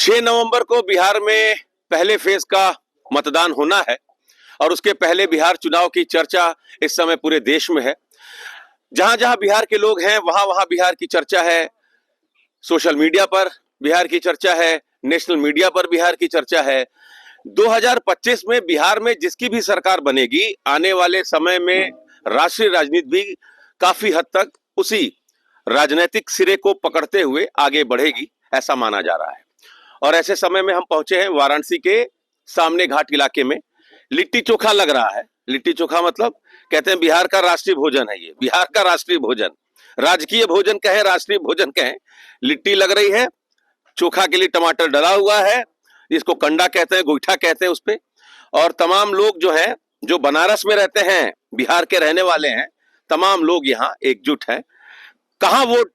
6 नवंबर को बिहार में पहले फेज का मतदान होना है और उसके पहले बिहार चुनाव की चर्चा इस समय पूरे देश में है। जहां जहां बिहार के लोग हैं वहां वहां बिहार की चर्चा है। सोशल मीडिया पर बिहार की चर्चा है, नेशनल मीडिया पर बिहार की चर्चा है। 2025 में बिहार में जिसकी भी सरकार बनेगी, आने वाले समय में राष्ट्रीय राजनीति भी काफी हद तक उसी राजनीतिक सिरे को पकड़ते हुए आगे बढ़ेगी, ऐसा माना जा रहा है। और ऐसे समय में हम पहुंचे हैं वाराणसी के सामने घाट इलाके में। लिट्टी चोखा लग रहा है। लिट्टी चोखा मतलब कहते हैं बिहार का राष्ट्रीय भोजन है। ये बिहार का राष्ट्रीय भोजन, राजकीय भोजन कहें, राष्ट्रीय भोजन कहें। लिट्टी लग रही है, चोखा के लिए टमाटर डला हुआ है, जिसको कंडा कहते हैं, गोईठा कहते हैं उस पे। और तमाम लोग जो हैं, जो बनारस में रहते हैं, बिहार के रहने वाले हैं, तमाम लोग यहाँ एकजुट हैं। कहाँ वोट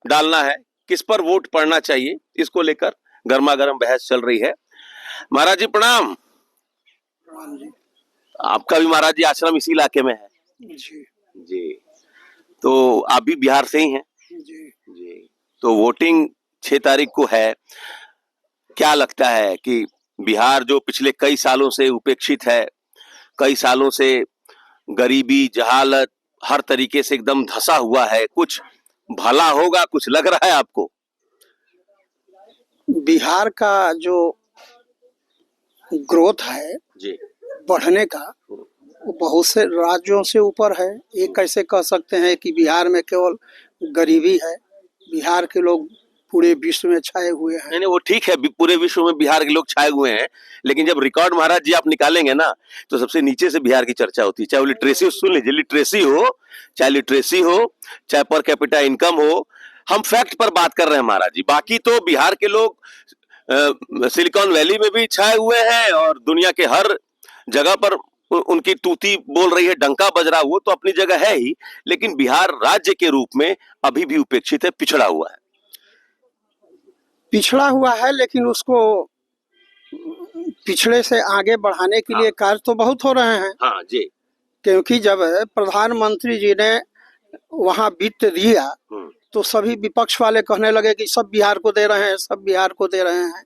डालना है, किस पर वोट पड़ना चाहिए, इसको लेकर गर्मा गर्म बहस चल रही है। महाराज जी प्रणाम। आपका भी महाराज जी आश्रम इसी इलाके में है? जी जी। तो आप भी बिहार से ही हैं? जी जी। तो वोटिंग 6 तारीख को है। क्या लगता है कि बिहार जो पिछले कई सालों से उपेक्षित है, कई सालों से गरीबी, जहालत, हर तरीके से एकदम धंसा हुआ है, कुछ भला होगा, कुछ लग रहा है आपको? बिहार का जो ग्रोथ है जी, बढ़ने का, वो बहुत से राज्यों से ऊपर है। ये कैसे कह सकते हैं कि बिहार में केवल गरीबी है? बिहार के लोग पूरे विश्व में छाए हुए हैं। नहीं वो ठीक है, पूरे विश्व में बिहार के लोग छाए हुए हैं, लेकिन जब रिकॉर्ड महाराज जी आप निकालेंगे ना, तो सबसे नीचे से बिहार की चर्चा होती है। चाहे वो लिटरेसी, सुन लीजिए, लिटरेसी हो, चाहे पर कैपिटा इनकम हो। हम फैक्ट पर बात कर रहे हैं महाराज जी। बाकी तो बिहार के लोग सिलिकॉन वैली में भी छाए हुए हैं और दुनिया के हर जगह पर उनकी तूती बोल रही है, डंका बज रहा, वो तो अपनी जगह है ही, लेकिन बिहार राज्य के रूप में अभी भी उपेक्षित है, पिछड़ा हुआ है। पिछड़ा हुआ है, लेकिन उसको पिछड़े से आगे बढ़ाने के लिए कार्य तो बहुत हो रहे हैं। हाँ जी। क्योंकि जब प्रधानमंत्री जी ने वहाँ वित्त दिया तो सभी विपक्ष वाले कहने लगे कि सब बिहार को दे रहे हैं, सब बिहार को दे रहे हैं।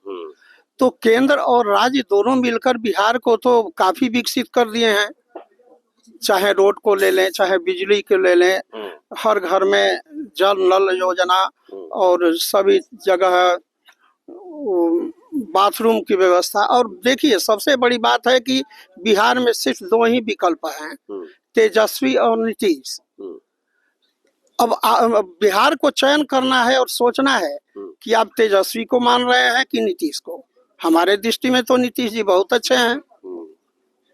तो केंद्र और राज्य दोनों मिलकर बिहार को तो काफी विकसित कर दिए हैं। चाहे रोड को ले लें, चाहे बिजली को ले लें, हर घर में जल नल योजना और सभी जगह बाथरूम की व्यवस्था। और देखिए, सबसे बड़ी बात है कि बिहार में सिर्फ 2 ही विकल्प हैं, तेजस्वी और नीतीश। अब बिहार को चयन करना है और सोचना है कि आप तेजस्वी को मान रहे हैं कि नीतीश को। हमारे दृष्टि में तो नीतीश जी बहुत अच्छे हैं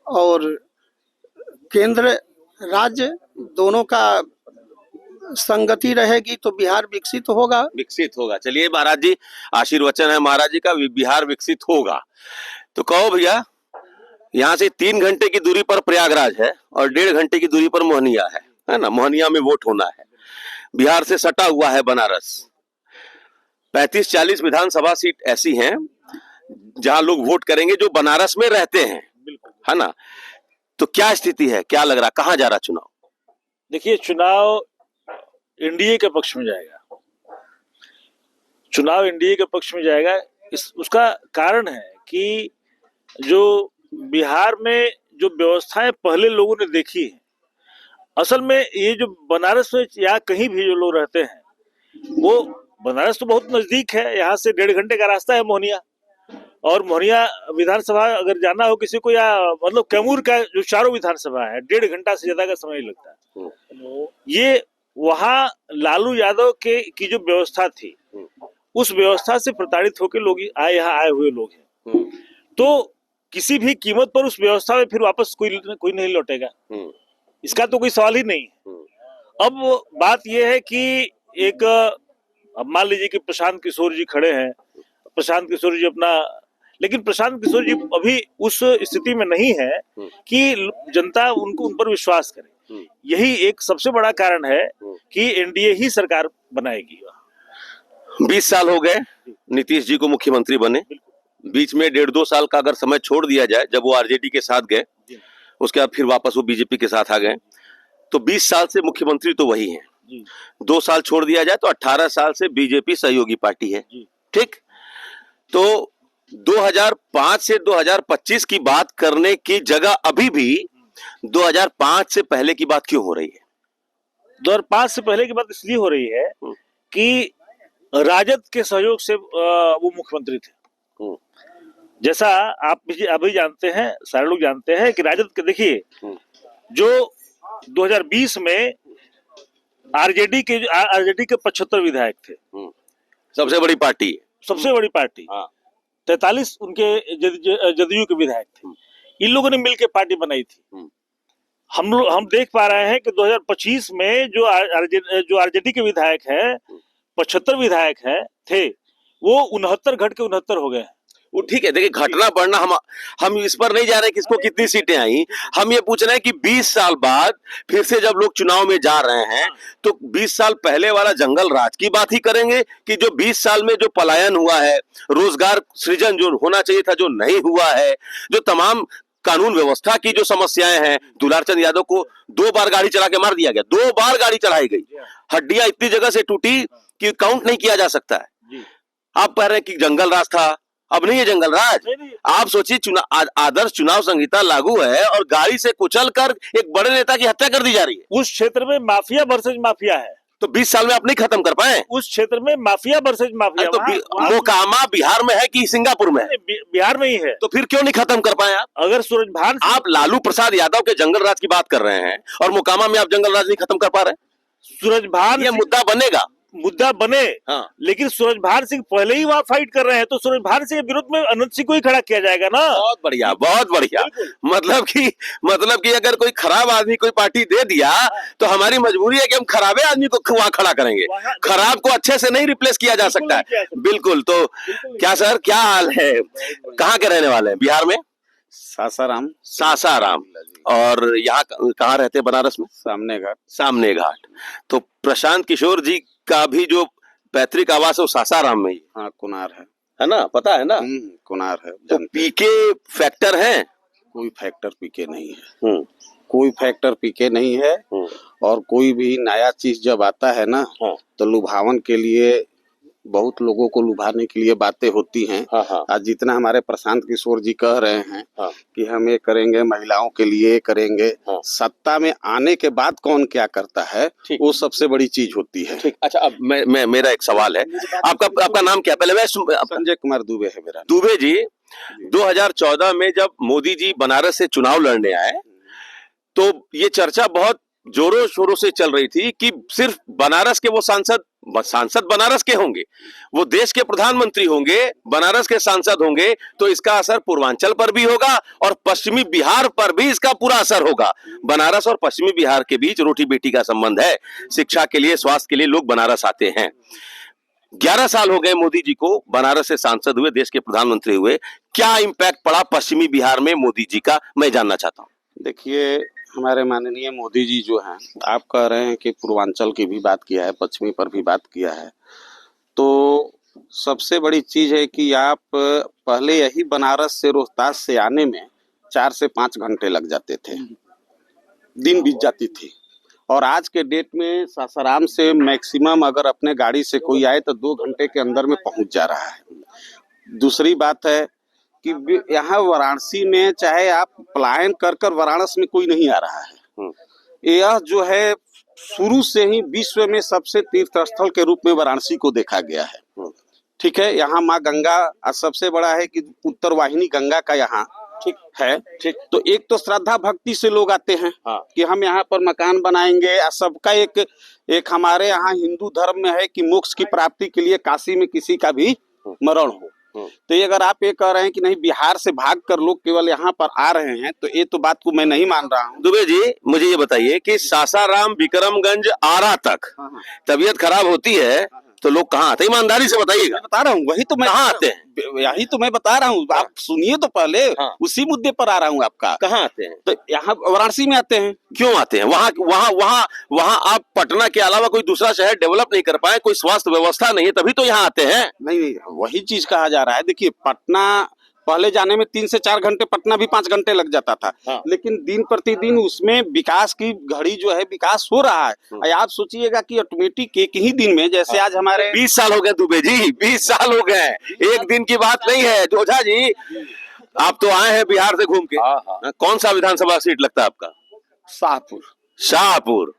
और केंद्र राज्य दोनों का संगति रहेगी तो बिहार विकसित होगा। चलिए महाराज जी, आशीर्वचन है महाराज जी का, बिहार विकसित होगा। तो कहो भैया, यहाँ से 3 घंटे की दूरी पर प्रयागराज है और 1.5 घंटे की दूरी पर मोहनिया है ना। मोहनिया में वोट होना है। बिहार से सटा हुआ है बनारस। 35-40 विधानसभा सीट ऐसी हैं जहां लोग वोट करेंगे जो बनारस में रहते हैं, है ना। तो क्या स्थिति है, क्या लग रहा, कहां जा रहा चुनाव? देखिए, चुनाव एनडीए के पक्ष में जाएगा। चुनाव एनडीए के पक्ष में जाएगा। उसका कारण है कि जो बिहार में जो व्यवस्थाएं पहले लोगों ने देखी है, असल में ये जो बनारस में या कहीं भी जो लोग रहते हैं, वो बनारस तो बहुत नजदीक है, यहाँ से 1.5 घंटे का रास्ता है मोहनिया। और मोहनिया विधानसभा अगर जाना हो किसी को, या मतलब कैमूर का जो चारों विधानसभा है, 1.5 घंटा से ज्यादा का समय लगता है। ये वहाँ लालू यादव की जो व्यवस्था थी, उस व्यवस्था से प्रताड़ित होकर लोग यहाँ आए हुए लोग हैं। तो किसी भी कीमत पर उस व्यवस्था में फिर वापस कोई नहीं लौटेगा, इसका तो कोई सवाल ही नहीं है। अब बात यह है कि एक, अब मान लीजिए कि प्रशांत किशोर जी खड़े हैं, प्रशांत किशोर जी लेकिन प्रशांत किशोर जी अभी उस स्थिति में नहीं है कि जनता उन पर विश्वास करे। यही एक सबसे बड़ा कारण है कि एनडीए ही सरकार बनाएगी। 20 साल हो गए नीतीश जी को मुख्यमंत्री बने। बीच में 1.5-2 साल का अगर समय छोड़ दिया जाए, जब वो आरजेडी के साथ गए, उसके बाद फिर वापस वो बीजेपी के साथ आ गए, तो 20 साल से मुख्यमंत्री तो वही हैं। 2 साल छोड़ दिया जाए तो 18 साल से बीजेपी सहयोगी पार्टी है, ठीक। तो 2005 से 2025 की बात करने की जगह अभी भी 2005 से पहले की बात क्यों हो रही है? 2005 से पहले की बात इसलिए हो रही है कि राजद के सहयोग से वो मुख्यमंत्री थे। जैसा आप भी अभी जानते हैं, सारे लोग जानते हैं कि राजद के, देखिए, जो 2020 में आरजेडी के 75 विधायक थे, सबसे बड़ी पार्टी है, सबसे बड़ी पार्टी। 43 उनके जदयू के विधायक थे। इन लोगों ने मिलकर पार्टी बनाई थी। हम देख पा रहे हैं कि 2025 में जो आरजेडी के विधायक हैं, 75 विधायक हैं थे, वो 69 घट के 69 हो गए हैं। वो ठीक है, देखिए घटना बढ़ना, हम इस पर नहीं जा रहे किसको कितनी सीटें आई। हम ये पूछ रहे हैं कि 20 साल बाद फिर से जब लोग चुनाव में जा रहे हैं तो 20 साल पहले वाला जंगल राज की बात ही करेंगे कि जो 20 साल में जो पलायन हुआ है, रोजगार सृजन जो होना चाहिए था जो नहीं हुआ है, जो तमाम कानून व्यवस्था की जो समस्याएं हैं। दुलारचंद यादव को 2 बार गाड़ी चला के मार दिया गया, 2 बार गाड़ी चढ़ाई गई, हड्डियां इतनी जगह से टूटी कि काउंट नहीं किया जा सकता है। आप कह रहे हैं कि जंगल राज था, अब नहीं है जंगल राज। आप सोचिए, आदर्श चुनाव संहिता लागू है और गाड़ी से कुचल कर एक बड़े नेता की हत्या कर दी जा रही है। उस क्षेत्र में माफिया वर्सेज माफिया है, तो 20 साल में आप नहीं खत्म कर पाए। उस क्षेत्र में माफिया वर्सेज माफिया। तो मोकामा बिहार में है कि सिंगापुर में है? बिहार में ही है। तो फिर क्यों नहीं खत्म कर पाए आप? अगर सूरजभान, आप लालू प्रसाद यादव के जंगल राज की बात कर रहे हैं और मोकामा में आप जंगल राज नहीं खत्म कर पा रहे। सूरजभान, ये मुद्दा बने। हाँ। लेकिन सूरजभान सिंह पहले ही वहाँ फाइट कर रहे हैं, तो सूरजभान सिंह के विरुद्ध में अनंत सिंह को ही खड़ा किया जाएगा ना। बहुत बढ़िया, बहुत बढ़िया। मतलब कि अगर कोई खराब आदमी कोई पार्टी दे दिया तो हमारी मजबूरी है कि हम खराबे आदमी को वहां खड़ा करेंगे, खराब को अच्छे से नहीं रिप्लेस किया जा सकता है। बिल्कुल। तो क्या सर, क्या हाल है? कहाँ के रहने वाले हैं बिहार में? सासाराम। सासाराम। और यहाँ कहाँ रहते हैं बनारस में? सामने घाट। तो प्रशांत किशोर जी का भी जो पैतृक आवास है वो सासाराम में ही। हाँ, कुनार है ना, पता है ना? कुनार है। तो पीके फैक्टर है? कोई फैक्टर पीके नहीं है। कोई फैक्टर पीके नहीं है। और कोई भी नया चीज जब आता है ना, तो लुभावन के लिए, बहुत लोगों को लुभाने के लिए बातें होती हैं। आज जितना हमारे प्रशांत किशोर जी कह रहे हैं कि हम ये करेंगे, महिलाओं के लिए करेंगे, सत्ता में आने के बाद कौन क्या करता है वो सबसे बड़ी चीज होती है। अच्छा, अब मेरा एक सवाल है। आपका नाम क्या? पहले मैं संजय कुमार दुबे है मेरा। दुबे जी, 2014 में जब मोदी जी बनारस से चुनाव लड़ने आए तो ये चर्चा बहुत जोरों शोरों से चल रही थी कि सिर्फ बनारस के वो सांसद बनारस के होंगे, वो देश के प्रधानमंत्री होंगे, बनारस के सांसद होंगे, तो इसका असर पूर्वांचल पर भी होगा और पश्चिमी बिहार पर भी इसका पूरा असर होगा। बनारस और पश्चिमी बिहार के बीच रोटी बेटी का संबंध है। शिक्षा के लिए, स्वास्थ्य के लिए लोग बनारस आते हैं। 11 साल हो गए मोदी जी को, बनारस से सांसद हुए, देश के प्रधानमंत्री हुए। क्या इम्पैक्ट पड़ा पश्चिमी बिहार में मोदी जी का, मैं जानना चाहता हूँ। देखिए, हमारे माननीय मोदी जी जो हैं, आप कह रहे हैं कि पूर्वांचल की भी बात किया है, पश्चिमी पर भी बात किया है, तो सबसे बड़ी चीज है कि आप पहले यही बनारस से रोहतास से आने में 4 से 5 घंटे लग जाते थे, दिन बीत जाती थी। और आज के डेट में सासाराम से मैक्सिमम अगर अपने गाड़ी से कोई आए तो 2 घंटे के अंदर में पहुंच जा रहा है। दूसरी बात है कि यहाँ वाराणसी में चाहे आप पलायन कर वाराणसी में कोई नहीं आ रहा है। यह जो है शुरू से ही विश्व में सबसे तीर्थ स्थल के रूप में वाराणसी को देखा गया है। ठीक है, यहाँ माँ गंगा सबसे बड़ा है कि उत्तर वाहिनी गंगा का यहाँ ठीक है। ठीक, तो एक तो श्रद्धा भक्ति से लोग आते हैं कि हम यहाँ पर मकान बनाएंगे। सबका एक हमारे यहाँ हिंदू धर्म में है कि मोक्ष की प्राप्ति के लिए काशी में किसी का भी मरण हो। तो ये अगर आप ये कह रहे हैं कि नहीं बिहार से भागकर लोग केवल यहाँ पर आ रहे हैं, तो ये तो बात को मैं नहीं मान रहा हूँ। दुबे जी, मुझे ये बताइए कि सासाराम, विक्रमगंज, आरा तक तबीयत खराब होती है तो लोग कहाँ आते हैं? ईमानदारी से बताइएगा। बता रहा हूँ, वही तो मैं कहाँ आते हैं? यही तो मैं बता रहा हूँ, आप सुनिए तो पहले। उसी मुद्दे पर आ रहा हूँ आपका। कहाँ आते हैं? तो यहाँ वाराणसी में आते हैं। क्यों आते हैं? वहाँ आप पटना के अलावा कोई दूसरा शहर डेवलप नहीं कर पाए, कोई स्वास्थ्य व्यवस्था नहीं है, तभी तो यहाँ आते हैं। नहीं, वही चीज कहा जा रहा है। देखिए, पटना पहले जाने में 3 से 4 घंटे, पटना भी 5 घंटे लग जाता था। हाँ। लेकिन दिन प्रतिदिन उसमें विकास की घड़ी जो है, विकास हो रहा है। आप सोचिएगा कि ऑटोमेटिक एक ही दिन में, जैसे आज हमारे 20 साल हो गए दुबे जी, 20 साल हो गए, एक दिन की बात नहीं है। ओझा जी, आप तो आए हैं बिहार से घूम के। कौन सा विधानसभा सीट लगता है आपका? शाहपुर। शाहपुर,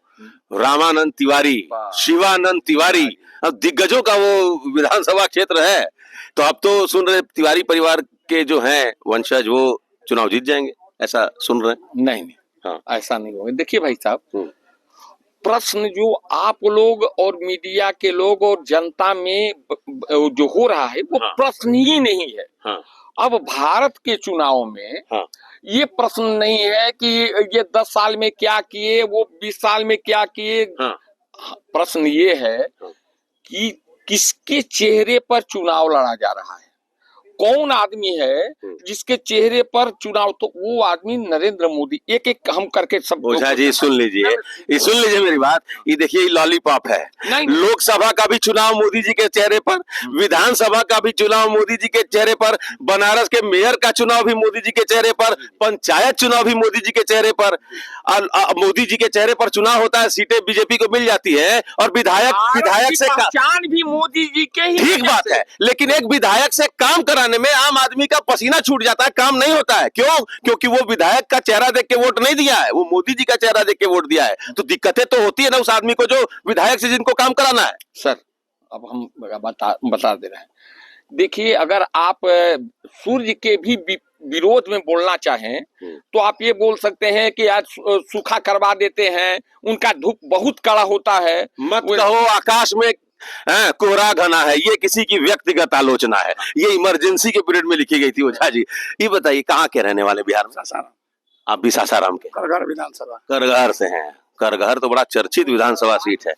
रामानंद तिवारी, शिवानंद तिवारी, अब दिग्गजों का वो विधानसभा क्षेत्र है। तो अब तो सुन रहे तिवारी परिवार के जो हैं वंशज वो चुनाव जीत जाएंगे, ऐसा सुन रहे हैं। नहीं नहीं, हाँ। ऐसा नहीं होगा। देखिए भाई साहब, प्रश्न जो आप लोग और मीडिया के लोग और जनता में जो हो रहा है वो हाँ। प्रश्न ही नहीं है। हाँ। अब भारत के चुनाव में हाँ। ये प्रश्न नहीं है कि ये 10 साल में क्या किए, वो 20 साल में क्या किए। हाँ। प्रश्न ये है कि किसके चेहरे पर चुनाव लड़ा जा रहा है, कौन आदमी है जिसके चेहरे पर चुनाव। तो वो आदमी नरेंद्र मोदी। एक एक हम करके सब। ओझा जी सुन लीजिए, ये सुन लीजिए मेरी बात। ये देखिए, ये लॉलीपॉप है। नहीं। लोकसभा का भी चुनाव मोदी जी के चेहरे पर, विधानसभा का भी चुनाव मोदी जी के चेहरे पर, बनारस के मेयर का चुनाव भी मोदी जी के चेहरे पर, पंचायत चुनाव भी मोदी जी के चेहरे पर। मोदी जी के चेहरे पर चुनाव होता है, सीटें बीजेपी को मिल जाती है, और विधायक से पहचान भी मोदी जी के ही। ठीक बात है, लेकिन एक विधायक से काम कराने में आम आदमी का पसीना छूट जाता है, काम नहीं होता है। क्यों? क्योंकि वो विधायक का चेहरा देख के वोट नहीं दिया है, वो मोदी जी का चेहरा देख के वोट दिया है। तो दिक्कतें तो होती है ना उस आदमी को जो विधायक से जिनको काम कराना है। सर, अब हम बता दे रहे हैं। देखिए, अगर आप सूर्य के भी विरोध में बोलना चाहें तो आप ये बोल सकते हैं कि आज सूखा करवा देते हैं, उनका धूप बहुत कड़ा होता है। मत कहो आकाश में कोहरा घना है, ये किसी की व्यक्तिगत आलोचना है, ये इमरजेंसी के पीरियड में लिखी गई थी। ओझा जी ये बताइए, कहाँ के रहने वाले बिहार में? सासाराम। आप भी सासाराम के? करगहर विधानसभा। करगहर से हैं। करगहर तो बड़ा चर्चित विधानसभा सीट है,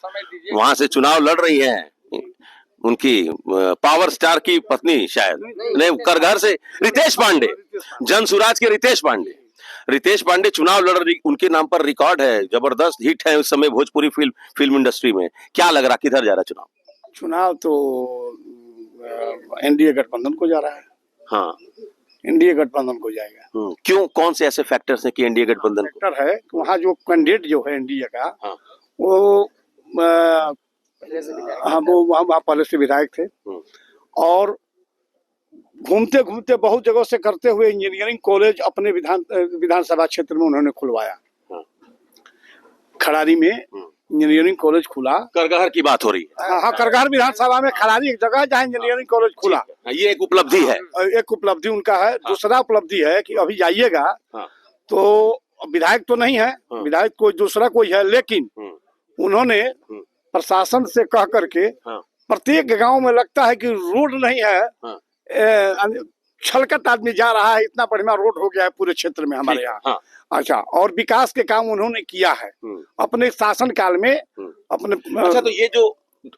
वहां से चुनाव लड़ रही है उनकी पावर स्टार की पत्नी, शायद नहीं, करगहर से रितेश पांडे, जन सुराज के रितेश पांडे चुनाव लड़ रही। उनके नाम पर रिकॉर्ड है, जबरदस्त हिट है उस समय भोजपुरी फिल्म इंडस्ट्री में। क्या लग रहा, किधर जा रहा चुनाव? चुनाव तो एनडीए गठबंधन को जा रहा है। हाँ, एनडीए गठबंधन को जाएगा। क्यों? कौन से ऐसे फैक्टर्स हैं कि एनडीए गठबंधन फैक्टर है कि वहाँ जो कैंडिडेट जो है एनडीए का, हाँ। वो हाँ, वो वहाँ पहले से विधायक थे, और घूमते घूमते बहुत जगह से करते हुए इंजीनियरिंग कॉलेज अपने विधानसभा क्षेत्र में उन्होंने खुलवाया। खड़ारी में इंजीनियरिंग कॉलेज खुला। करगहर की बात हो रही है। हाँ, करगहर विधानसभा में खड़ारी एक जगह है जहाँ इंजीनियरिंग कॉलेज खुला। ये एक उपलब्धि है। एक उपलब्धि उनका है। दूसरा उपलब्धि है कि अभी जाइएगा तो विधायक तो नहीं है, विधायक कोई दूसरा कोई है, लेकिन उन्होंने प्रशासन से कह करके प्रत्येक गांव में लगता है कि रोड नहीं है, छलकट आदमी जा रहा है, इतना बढ़िया रोड हो गया है पूरे क्षेत्र में हमारे यहाँ। अच्छा, और विकास के काम उन्होंने किया है अपने शासन काल में अपने। अच्छा, तो ये जो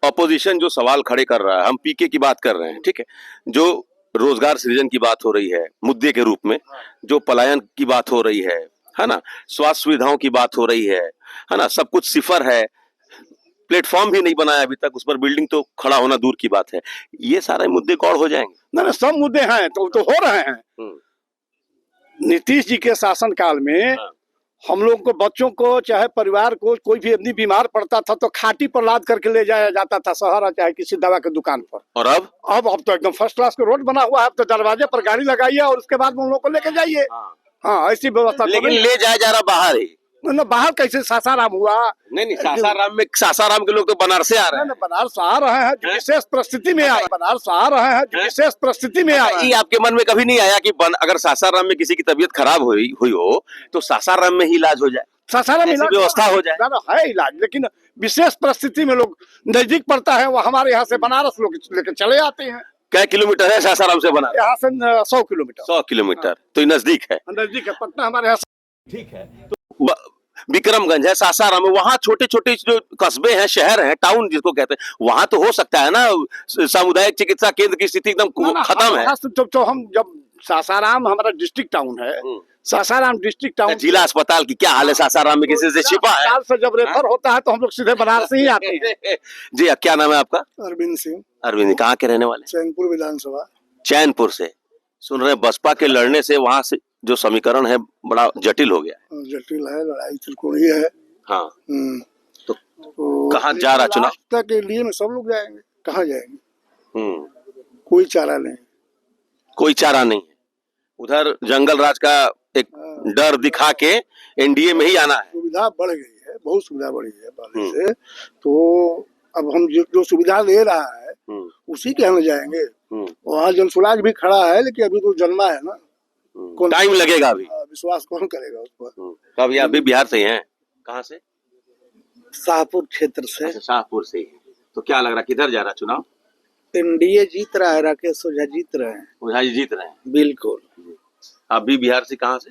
अपोजिशन जो सवाल खड़े कर रहा है, हम पीके की बात कर रहे हैं, ठीक है, जो रोजगार सृजन की बात हो रही है मुद्दे के रूप में, जो पलायन की बात हो रही है ना, स्वास्थ्य सुविधाओं की बात हो रही है ना, सब कुछ सिफर है, प्लेटफॉर्म भी नहीं बनाया अभी तक, उस पर बिल्डिंग तो खड़ा होना दूर की बात है। ये सारे मुद्दे गौर हो जाएंगे? ना, सब मुद्दे हैं तो हो रहे हैं। नीतीश जी के शासन काल में हम लोग को, बच्चों को, चाहे परिवार को, कोई भी आदमी बीमार पड़ता था तो खाटी पर लाद करके ले जाया जाता था शहर, चाहे किसी दवा की दुकान पर। और अब तो एकदम फर्स्ट क्लास का रोड बना हुआ है। अब तो दरवाजे पर गाड़ी लगाइए और उसके बाद उन लोग को लेके जाइए। हाँ, ऐसी व्यवस्था। लेकिन ले जाया जा रहा बाहर ही। ना, बाहर कैसे? सासाराम हुआ। नहीं, सासाराम के लोग तो बनारस से आ रहे हैं। बनारस आ रहे हैं जो विशेष परिस्थिति में आ रहे हैं। बनारस आ रहे हैं जो विशेष परिस्थिति में आ रहे हैं। ये आपके मन में कभी नहीं आया कि अगर सासाराम में किसी की तबीयत खराब हुई हो तो सासाराम में ही इलाज हो जाए, सासाराम में व्यवस्था हो जाए? है इलाज, लेकिन विशेष परिस्थिति में लोग नजदीक पड़ता है, वो हमारे यहाँ से बनारस लोग लेकर चले आते हैं। क्या किलोमीटर है सासाराम से बनारस? यहाँ से 100 किलोमीटर। 100 किलोमीटर तो नजदीक है। नजदीक है, पटना हमारे यहाँ। ठीक है, तो विक्रमगंज है, सासाराम है, वहाँ छोटे छोटे जो कस्बे हैं, शहर हैं, टाउन जिसको कहते हैं, वहाँ तो हो सकता है ना सामुदायिक चिकित्सा केंद्र की स्थिति एकदम खत्म है। तो हम जब सासाराम हमारा डिस्ट्रिक्ट टाउन है, सासाराम डिस्ट्रिक्ट टाउन, जिला अस्पताल की क्या हाल है सासाराम में? किसी से छिपा है? से जब रेफर होता है तो हम लोग सीधे बनारस से ही आते हैं। जी, क्या नाम है आपका? अरविंद सिंह। अरविंद, कहाँ के रहने वाले? चैनपुर विधानसभा। चैनपुर से। सुन रहे हैं बसपा के लड़ने से वहां से जो समीकरण है बड़ा जटिल हो गया है। जटिल है, लड़ाई त्रिकोणीय है। हाँ, तो कहाँ जा रहा चुनाव? तक के लिए में सब लोग जाएंगे, कहाँ जाएंगे? हम्म, कोई चारा नहीं। कोई चारा नहीं है। उधर जंगल राज का एक डर दिखा के एनडीए में ही आना है। सुविधा बढ़ गई है, बहुत सुविधा बढ़ी है पहले से। तो अब हम जो सुविधा ले रहा है उसी के हम जाएंगे। वहाँ जनसुराज भी खड़ा है, लेकिन अभी तो जन्मा है ना, टाइम लगेगा अभी। विश्वास कौन करेगा उस पर? कब ये अभी बिहार से ही हैं? कहाँ से? शाहपुर क्षेत्र से। अच्छा, शाहपुर से ही है। तो क्या लग रहा है किधर जा रहा चुनाव? एनडीए जीत रहा है, राकेश ओझा जीत रहे हैं। ओझा जी जीत रहे हैं बिल्कुल। अभी बिहार से कहाँ से?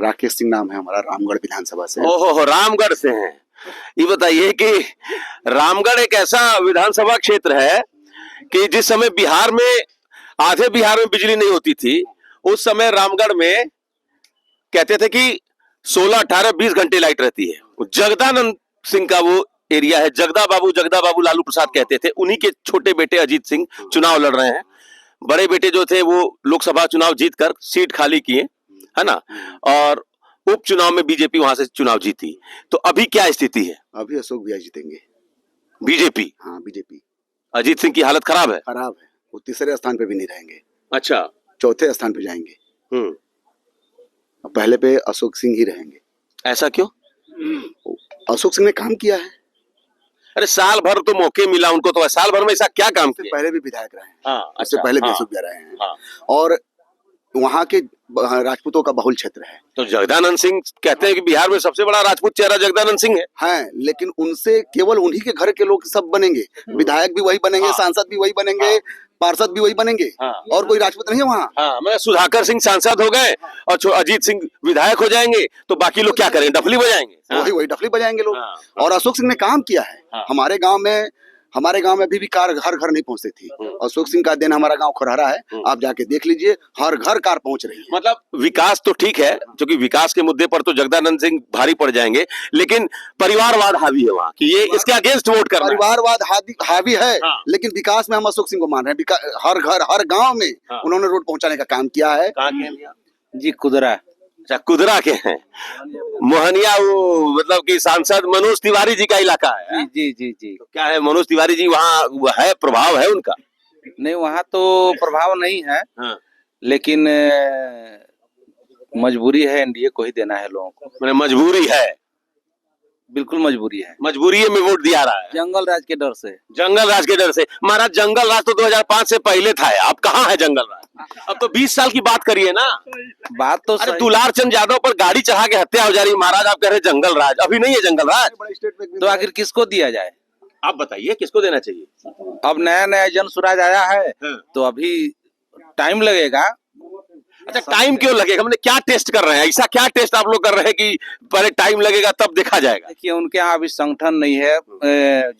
राकेश सिंह नाम है हमारा, रामगढ़ विधानसभा से। ओहो, रामगढ़ से हैं। ये बताइए कि रामगढ़ एक ऐसा विधानसभा क्षेत्र है कि जिस समय बिहार में आधे बिहार में बिजली नहीं होती थी, उस समय रामगढ़ में कहते थे कि 16, 18, 20 घंटे लाइट रहती है। जगदानंद सिंह का वो एरिया है। जगदा बाबू लालू प्रसाद कहते थे। उन्हीं के छोटे बेटे अजीत सिंह चुनाव लड़ रहे हैं। बड़े बेटे जो थे वो लोकसभा चुनाव जीतकर सीट खाली किए, है ना, और उपचुनाव में बीजेपी वहां से चुनाव जीती। तो अभी क्या स्थिति है? अभी अशोक भैया जीतेंगे। बीजेपी? हाँ, बीजेपी। अजीत सिंह की हालत खराब है। खराब है, वो तीसरे स्थान पे भी नहीं रहेंगे। अच्छा, चौथे स्थान पे जाएंगे। पहले पे अशोक सिंह ही रहेंगे। ऐसा क्यों? अशोक सिंह ने काम किया है। अरे साल भर तो मौके मिला उनको, तो साल भर में ऐसा क्या काम उससे किया? पहले भी विधायक रहे हैं। हाँ, उससे अच्छा, पहले भी हाँ, अशोक भैया रहे हैं। हाँ। और वहाँ के राजपूतों का बहुल क्षेत्र है। तो जगदानंद सिंह कहते हैं कि बिहार में सबसे बड़ा राजपूत चेहरा जगदानंद सिंह है। लेकिन उनसे केवल उन्हीं के घर के लोग सब बनेंगे। विधायक भी वही बनेंगे, सांसद भी वही बनेंगे, पार्षद भी वही बनेंगे। और कोई राजपूत नहीं है वहाँ। हाँ, मैं सुधाकर सिंह सांसद हो गए और अजीत सिंह विधायक हो जाएंगे, तो बाकी लोग क्या करेंगे? डफली बजाएंगे। वही डफली बजाएंगे लोग। और अशोक सिंह ने काम किया है। हमारे गांव में अभी भी कार हर घर नहीं पहुंचती थी। अशोक सिंह का दिन, हमारा गांव खुरहरा है, आप जाके देख लीजिए, हर घर कार पहुंच रही है। मतलब विकास तो ठीक है, क्योंकि विकास के मुद्दे पर तो जगदानंद सिंह भारी पड़ जाएंगे, लेकिन परिवारवाद हावी है वहाँ कि ये इसके अगेंस्ट वोट करना है। परिवारवाद हावी है। लेकिन विकास में हम अशोक सिंह को मान रहे हैं। हर घर, हर गांव में उन्होंने रोड पहुंचाने का काम किया है। जी, कुदरा। अच्छा, कुदरा के हैं। मोहनिया वो मतलब कि सांसद मनोज तिवारी जी का इलाका है। जी जी जी। तो क्या है, मनोज तिवारी जी वहाँ है, प्रभाव है उनका? नहीं, वहाँ तो प्रभाव नहीं है। लेकिन मजबूरी है, एनडीए को ही देना है लोगों को। मैंने मजबूरी है, बिल्कुल मजबूरी है। मजबूरी में वोट दिया रहा है। जंगल राज के डर से। जंगल राज के डर से। महाराज, जंगल राज तो 2005 से पहले था। अब कहाँ है जंगल राज? अब तो 20 साल की बात करिए ना। बात तो अरे दुलार चंद यादव पर गाड़ी चढ़ा के हत्या हो जा रही है महाराज, आप कह रहे जंगल राज? अभी नहीं है जंगल राज। तो आखिर किसको दिया जाए? आप बताइए किसको देना चाहिए? अब नया जन सुराज आया है, तो अभी टाइम लगेगा। अच्छा, टाइम क्यों लगेगा? हमने क्या टेस्ट कर रहे हैं? ऐसा क्या टेस्ट आप लोग कर रहे हैं कि पहले टाइम लगेगा तब देखा जाएगा? देखिए, उनके यहाँ अभी संगठन नहीं है,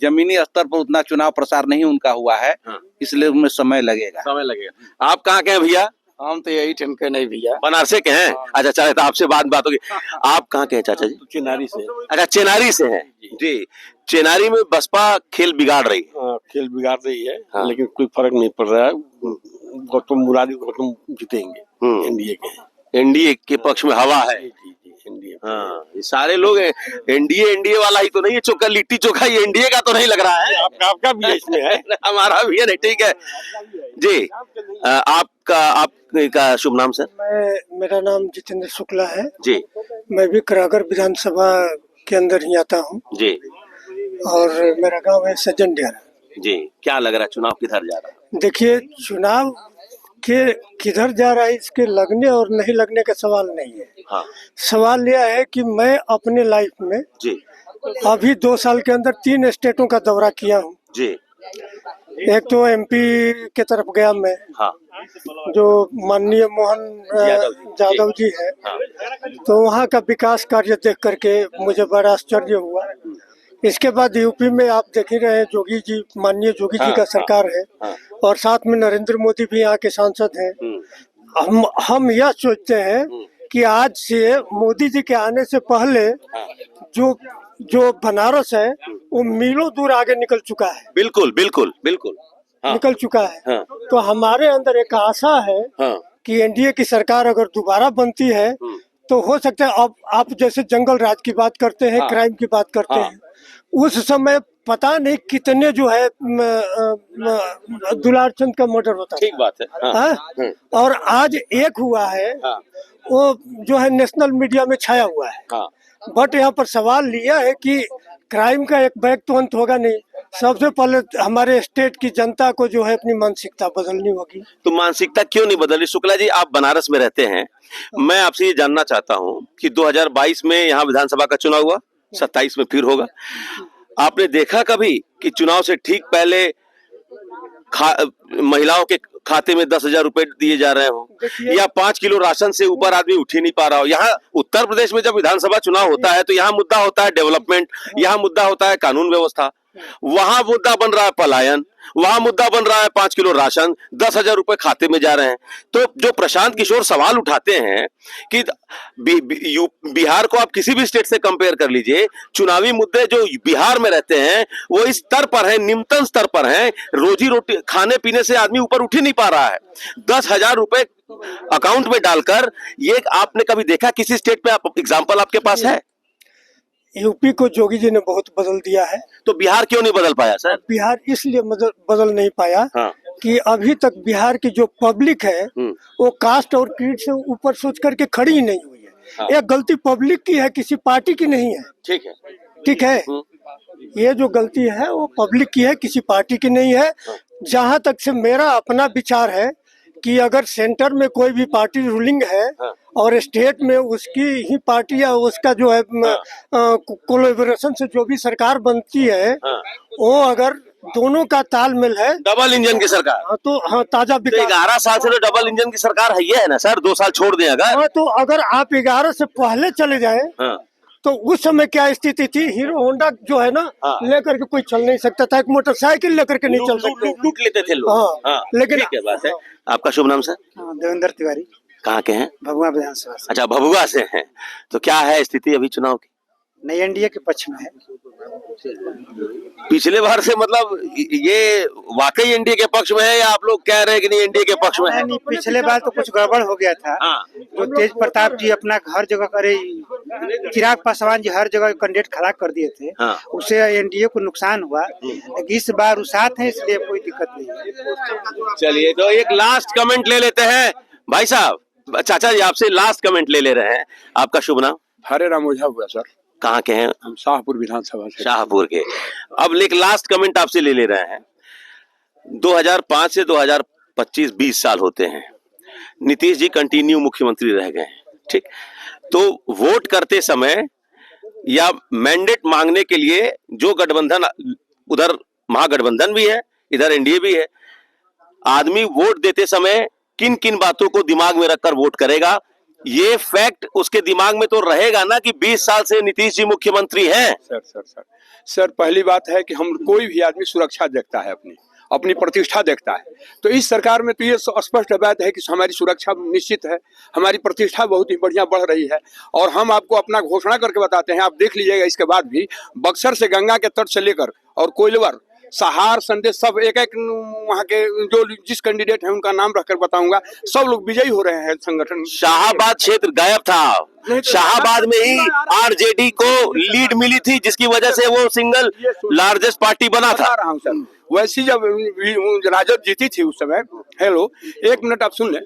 जमीनी स्तर पर उतना चुनाव प्रसार नहीं उनका हुआ है, इसलिए उनमें समय लगेगा। आप कहाँ के हैं भैया? हम तो यही ठनके नहीं भैया, बनारसे के हैं। अच्छा, चले तो आपसे बात होगी। आप कहाँ के हैं चाचा जी? चिनारी से। अच्छा, चेनारी से हैं जी। चेनारी में बसपा खेल बिगाड़ रही है। खेल बिगाड़ रही है। लेकिन कोई फर्क नहीं पड़ रहा है। गौतम जीतेंगे। एनडीए के पक्ष में हवा है। हाँ, ये सारे लोग एनडीए वाला ही तो नहीं है। चोखा लिट्टी चोखा ये एनडीए का तो नहीं लग रहा है। आपका भी इसमें है। हमारा भी है। नहीं, ठीक है जी। आपका शुभ नाम सर? मेरा नाम जितेंद्र शुक्ला है जी। मैं भी करागर विधानसभा के अंदर ही आता हूँ जी। और मेरा गांव है सज्जन डेरा जी। क्या लग रहा है चुनाव किधर जा रहा है? देखिए, चुनाव के किधर जा रहा है इसके लगने और नहीं लगने का सवाल नहीं है। हाँ। सवाल यह है कि मैं अपने लाइफ में जी अभी 2 साल के अंदर 3 स्टेटों का दौरा किया हूँ जी। एक तो एमपी के तरफ गया मैं। हाँ। जो माननीय मोहन यादव जी है। हाँ। तो वहाँ का विकास कार्य देख करके मुझे बड़ा आश्चर्य हुआ। इसके बाद यूपी में आप देख ही रहे हैं, जोगी जी, माननीय जोगी जी का सरकार है और साथ में नरेंद्र मोदी भी यहाँ के सांसद हैं। हम यह सोचते हैं कि आज से मोदी जी के आने से पहले जो बनारस है वो मीलों दूर आगे निकल चुका है। बिल्कुल बिल्कुल बिल्कुल। हाँ। निकल चुका है। हाँ। तो हमारे अंदर एक आशा है कि एनडीए की सरकार अगर दोबारा बनती है तो हो सकता है, अब आप जैसे जंगल राज की बात करते हैं, क्राइम की बात करते हैं, उस समय पता नहीं कितने जो है दुलार चंद का मर्डर होता ठीक बात है। हाँ? और आज एक हुआ है, वो जो है नेशनल मीडिया में छाया हुआ है। बट यहाँ पर सवाल लिया है कि क्राइम का एक बैग तो अंत होगा नहीं। सबसे पहले हमारे स्टेट की जनता को जो है अपनी मानसिकता बदलनी होगी। तो मानसिकता क्यों नहीं बदली? शुक्ला जी, आप बनारस में रहते हैं, मैं आपसे ये जानना चाहता हूँ कि 2022 में यहाँ विधानसभा का चुनाव हुआ, 27 में फिर होगा। आपने देखा कभी कि चुनाव से ठीक पहले महिलाओं के खाते में 10,000 रुपए दिए जा रहे हो या 5 किलो राशन से ऊपर आदमी उठ ही नहीं पा रहा हो? यहाँ उत्तर प्रदेश में जब विधानसभा चुनाव होता है तो यहाँ मुद्दा होता है डेवलपमेंट, यहाँ मुद्दा होता है कानून व्यवस्था, वहां मुद्दा बन रहा है पलायन, वहां मुद्दा बन रहा है 5 किलो राशन, 10,000 रुपए खाते में जा रहे हैं। तो जो प्रशांत किशोर सवाल उठाते हैं कि बिहार को आप किसी भी स्टेट से कंपेयर कर लीजिए, चुनावी मुद्दे जो बिहार में रहते हैं वो इस स्तर पर है, निम्नतम स्तर पर है, रोजी रोटी खाने पीने से आदमी ऊपर उठ ही नहीं पा रहा है। 10,000 रुपए अकाउंट में डालकर, ये आपने कभी देखा किसी स्टेट पे? आप एग्जाम्पल आपके पास है? यूपी को जोगी जी ने बहुत बदल दिया है। तो बिहार क्यों नहीं बदल पाया सर? बिहार इसलिए बदल नहीं पाया कि अभी तक बिहार की जो पब्लिक है वो कास्ट और क्रीड से ऊपर सोच करके खड़ी ही नहीं हुई है। ये गलती पब्लिक की है, किसी पार्टी की नहीं है। ठीक है, ये जो गलती है वो पब्लिक की है, किसी पार्टी की नहीं है। जहाँ तक से मेरा अपना विचार है कि अगर सेंटर में कोई भी पार्टी रूलिंग है और स्टेट में उसकी ही पार्टी या उसका जो है कोलैबोरेशन से जो भी सरकार बनती है, वो अगर दोनों का तालमेल है, डबल इंजन की सरकार, तो हाँ, ताजा तो 11 साल से तो डबल इंजन की सरकार है, ये है ना सर? 2 साल छोड़ दें अगर, तो अगर आप 11 से पहले चले जाए तो उस समय क्या स्थिति थी? हीरो होंडा जो है ना लेकर के कोई चल नहीं सकता था, एक मोटरसाइकिल लेकर के नहीं चल सकते, लूट लेते थे लोग। लेकिन क्या बात है। आपका शुभ नाम सर? देवेंद्र तिवारी। कहाँ के हैं? भगवा विधानसभा। अच्छा, भभुआ से हैं। तो क्या है स्थिति अभी चुनाव की? नहीं, एनडीए के पक्ष में है। पिछले बार से मतलब ये वाकई एनडीए के पक्ष में है या आप लोग कह रहे हैं कि नहीं एनडीए के पक्ष में है? नहीं, पिछले बार तो कुछ गड़बड़ हो गया था। जो तेज प्रताप जी अपना हर जगह करे, चिराग पासवान जी हर जगह कैंडिडेट खड़ा कर दिए थे, उससे एनडीए को नुकसान हुआ। इस बार साथ है, इसलिए कोई दिक्कत नहीं है। चलिए, तो एक लास्ट कमेंट ले लेते हैं भाई साहब। चाचा जी, आपसे लास्ट कमेंट ले ले रहे हैं। आपका शुभ नाम? हरे राम ओझा हुआ सर। कहाँ के हैं? हम शाहपुर विधानसभा से। शाहपुर के। अब एक लास्ट कमेंट आपसे ले ले रहे हैं। 2005 से 2025 20 साल होते हैं, नीतीश जी कंटिन्यू मुख्यमंत्री रह गए हैं, ठीक? तो वोट करते समय या मैंडेट मांगने के लिए जो गठबंधन, उधर महागठबंधन भी है, इधर एनडीए भी है, आदमी वोट देते समय किन किन बातों को दिमाग में रखकर वोट करेगा? ये फैक्ट उसके दिमाग में तो रहेगा ना कि 20 साल से नीतीश जी मुख्यमंत्री हैं। सर पहली बात है कि हम कोई भी आदमी सुरक्षा देखता है, अपनी प्रतिष्ठा देखता है। तो इस सरकार में तो ये स्पष्ट बात है कि हमारी सुरक्षा निश्चित है, हमारी प्रतिष्ठा बहुत ही बढ़िया बढ़ रही है। और हम आपको अपना घोषणा करके बताते हैं, आप देख लीजिएगा। इसके बाद भी बक्सर से गंगा के तट से लेकर और कोइलवर, सहार, संदेश, सब एक एक वहाँ के जो जिस कैंडिडेट है उनका नाम रखकर बताऊंगा, सब लोग विजयी हो रहे हैं। संगठन शाहाबाद क्षेत्र गायब था, शाहाबाद में ही आरजेडी को लीड मिली थी, जिसकी वजह से वो सिंगल लार्जेस्ट पार्टी बना था। सर वैसी जब राजद जीती थी उस समय, हेलो एक मिनट आप सुन लें,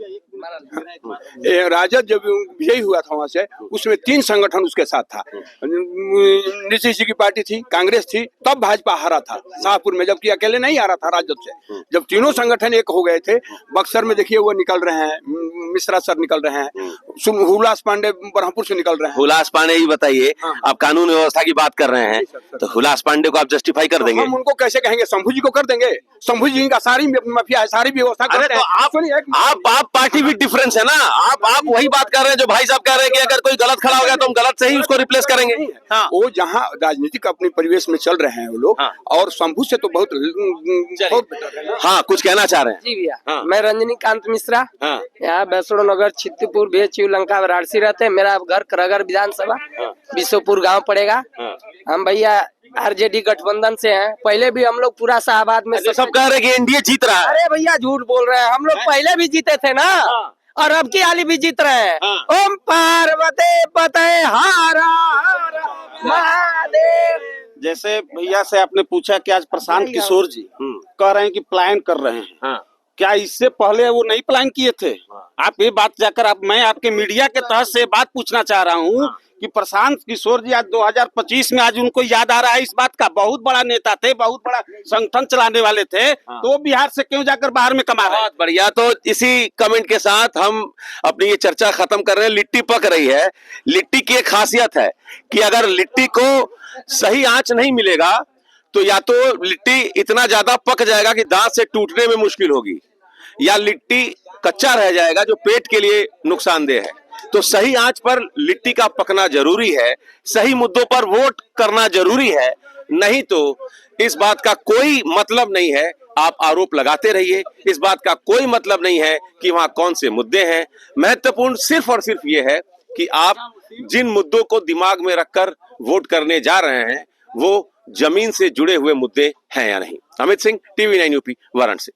राजद जब विजयी हुआ था वहां से, उसमें 3 संगठन उसके साथ था। नीतीश जी की पार्टी थी, कांग्रेस थी, तब भाजपा हारा था शाहपुर में, जबकि अकेले नहीं हारा था राजद से। जब तीनों संगठन एक हो गए थे, बक्सर में देखिए वो निकल रहे हैं, मिश्रा सर निकल रहे हैं, हुलास पांडे ब्रह्मपुर से निकल रहे हैं। हुलास पांडे ही बताइए, आप कानून व्यवस्था की बात कर रहे हैं, तो हुलास पांडे को आप जस्टिफाई कर देंगे? हम उनको कैसे कहेंगे? शंभू जी को कर देंगे। शंभू जी का सारी माफिया है, सारी व्यवस्था करते हैं। आप पार्टी भी डिफरेंस है ना। आप वही बात कर रहे हैं जो भाई साहब कह रहे हैं कि अगर कोई गलत खड़ा हो गया तो हम गलत से ही उसको रिप्लेस करेंगे। वो जहाँ राजनीतिक अपने परिवेश में चल रहे हैं वो लोग, और शंभू से तो बहुत कुछ कहना चाह रहे हैं? जी भैया, मैं रंजनी कांत मिश्रा, यहाँ वैष्णो नगर, छित्तीपुर, भेचू, लंका, वाराणसी रहते हैं। मेरा घर करगर विधानसभा बिशोपुर गाँव पड़ेगा। हम भैया आरजेडी गठबंधन से हैं। पहले भी हम लोग पूरा शाहबाद में सब कह रहे हैं कि एनडीए जीत रहा है। अरे भैया झूठ बोल रहे हैं, हम लोग पहले भी जीते थे ना। और अब की वाली भी जीत रहे हैं। हाँ। ओम पार्वती पते हारा महादेव। जैसे भैया से आपने पूछा कि आज प्रशांत किशोर जी कह रहे हैं कि प्लान कर रहे हैं। हाँ। क्या इससे पहले वो नहीं प्लान किए थे? आप ये बात जाकर मैं आपके मीडिया के तहत से बात पूछना चाह रहा हूँ कि प्रशांत किशोर जी आज 2025 में आज उनको याद आ रहा है इस बात का, बहुत बड़ा नेता थे, बहुत बड़ा संगठन चलाने वाले थे, तो बिहार से क्यों जाकर बाहर में कमा रहे हैं? बहुत बढ़िया। तो इसी कमेंट के साथ हम अपनी ये चर्चा खत्म कर रहे हैं। लिट्टी पक रही है। लिट्टी की एक खासियत है कि अगर लिट्टी को सही आंच नहीं मिलेगा तो या तो लिट्टी इतना ज्यादा पक जाएगा कि दांत से टूटने में मुश्किल होगी, या लिट्टी कच्चा रह जाएगा जो पेट के लिए नुकसानदेह है। तो सही आंच पर लिट्टी का पकना जरूरी है, सही मुद्दों पर वोट करना जरूरी है, नहीं तो इस बात का कोई मतलब नहीं है। आप आरोप लगाते रहिए, इस बात का कोई मतलब नहीं है कि वहां कौन से मुद्दे हैं। महत्वपूर्ण सिर्फ और सिर्फ ये है कि आप जिन मुद्दों को दिमाग में रखकर वोट करने जा रहे हैं वो जमीन से जुड़े हुए मुद्दे हैं या नहीं। Amit Singh, TV9 UP, Varanasi.